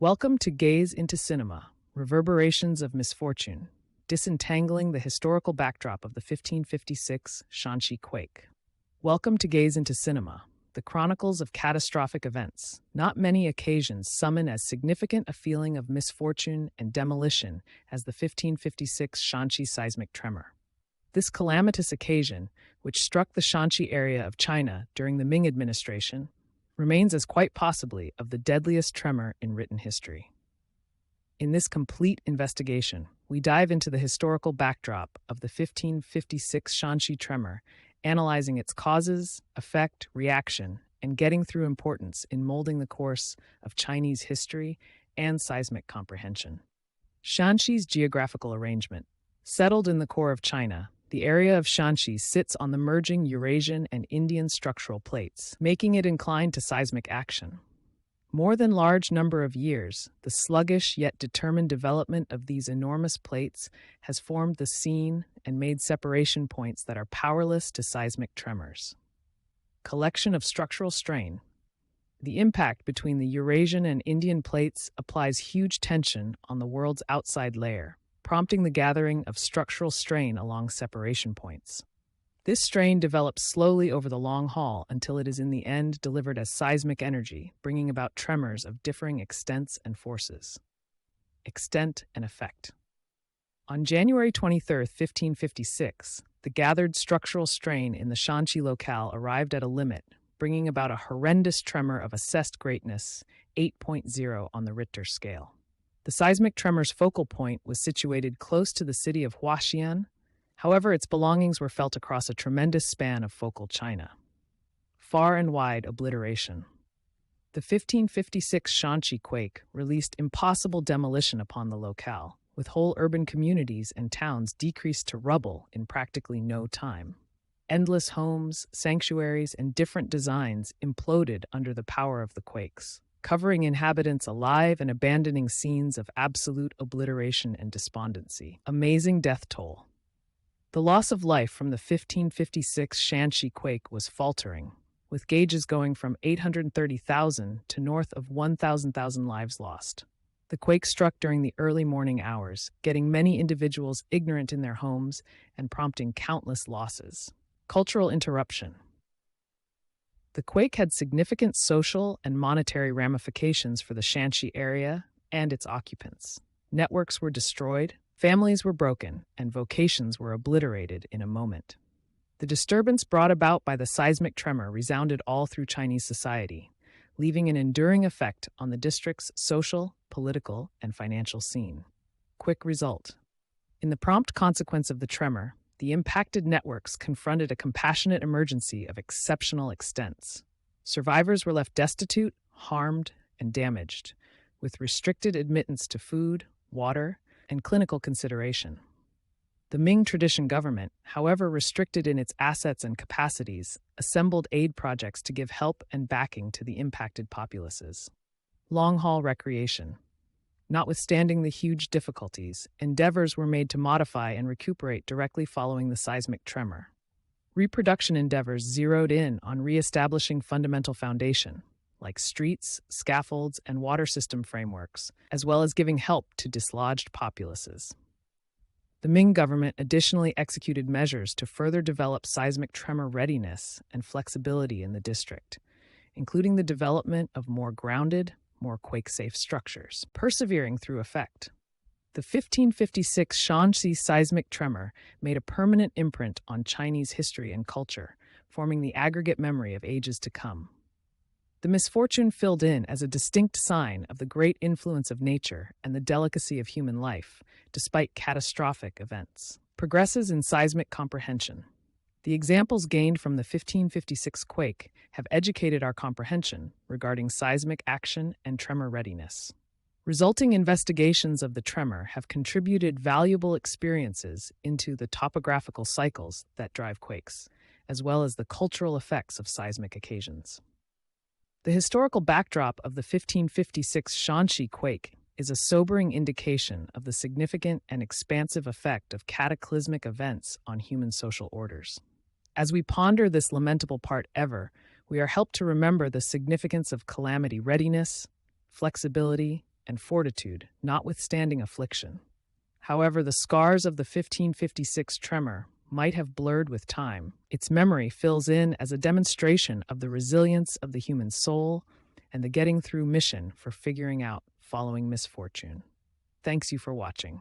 Welcome to Gaze into Cinema, Reverberations of Misfortune, disentangling the historical backdrop of the 1556 Shaanxi quake. Welcome to Gaze into Cinema, the chronicles of catastrophic events. Not many occasions summon as significant a feeling of misfortune and demolition as the 1556 Shaanxi seismic tremor. This calamitous occasion, which struck the Shaanxi area of China during the Ming administration, remains as quite possibly of the deadliest tremor in written history. In this complete investigation, we dive into the historical backdrop of the 1556 Shaanxi tremor, analyzing its causes, effect, reaction, and getting through importance in molding the course of Chinese history and seismic comprehension. Shaanxi's geographical arrangement. Settled in the core of China, the area of Shaanxi sits on the merging Eurasian and Indian structural plates, making it inclined to seismic action. More than large number of years, the sluggish yet determined development of these enormous plates has formed the scene and made separation points that are powerless to seismic tremors. Collection of structural strain. The impact between the Eurasian and Indian plates applies huge tension on the world's outside layer, prompting the gathering of structural strain along separation points. This strain develops slowly over the long haul until it is in the end delivered as seismic energy, bringing about tremors of differing extents and forces. Extent and effect. On January 23, 1556, the gathered structural strain in the Shaanxi locale arrived at a limit, bringing about a horrendous tremor of assessed greatness, 8.0 on the Richter scale. The seismic tremor's focal point was situated close to the city of Huaxian. However, its belongings were felt across a tremendous span of focal China. Far and wide obliteration. The 1556 Shaanxi quake released impossible demolition upon the locale, with whole urban communities and towns decreased to rubble in practically no time. Endless homes, sanctuaries, and different designs imploded under the power of the quakes, covering inhabitants alive and abandoning scenes of absolute obliteration and despondency. Amazing death toll. The loss of life from the 1556 Shaanxi quake was faltering, with gauges going from 830,000 to north of 1,000 lives lost. The quake struck during the early morning hours, getting many individuals ignorant in their homes and prompting countless losses. Cultural interruption. The quake had significant social and monetary ramifications for the Shaanxi area and its occupants. Networks were destroyed, families were broken, and vocations were obliterated in a moment. The disturbance brought about by the seismic tremor resounded all through Chinese society, leaving an enduring effect on the district's social, political, and financial scene. Quick result. In the prompt consequence of the tremor, the impacted networks confronted a compassionate emergency of exceptional extents. Survivors were left destitute, harmed, and damaged, with restricted admittance to food, water, and clinical consideration. The Ming tradition government, however restricted in its assets and capacities, assembled aid projects to give help and backing to the impacted populaces. Long-haul recreation. Notwithstanding the huge difficulties, endeavors were made to modify and recuperate directly following the seismic tremor. Reproduction endeavors zeroed in on re-establishing fundamental foundation, like streets, scaffolds, and water system frameworks, as well as giving help to dislodged populaces. The Ming government additionally executed measures to further develop seismic tremor readiness and flexibility in the district, including the development of more grounded, more quake-safe structures, persevering through effect. The 1556 Shaanxi seismic tremor made a permanent imprint on Chinese history and culture, forming the aggregate memory of ages to come. The misfortune filled in as a distinct sign of the great influence of nature and the delicacy of human life, despite catastrophic events. Progresses in seismic comprehension. The examples gained from the 1556 quake have educated our comprehension regarding seismic action and tremor readiness. Resulting investigations of the tremor have contributed valuable experiences into the topographical cycles that drive quakes, as well as the cultural effects of seismic occasions. The historical backdrop of the 1556 Shaanxi quake is a sobering indication of the significant and expansive effect of cataclysmic events on human social orders. As we ponder this lamentable part ever, we are helped to remember the significance of calamity readiness, flexibility, and fortitude, notwithstanding affliction. However, the scars of the 1556 tremor might have blurred with time. Its memory fills in as a demonstration of the resilience of the human soul and the getting through mission for figuring out following misfortune. Thanks you for watching.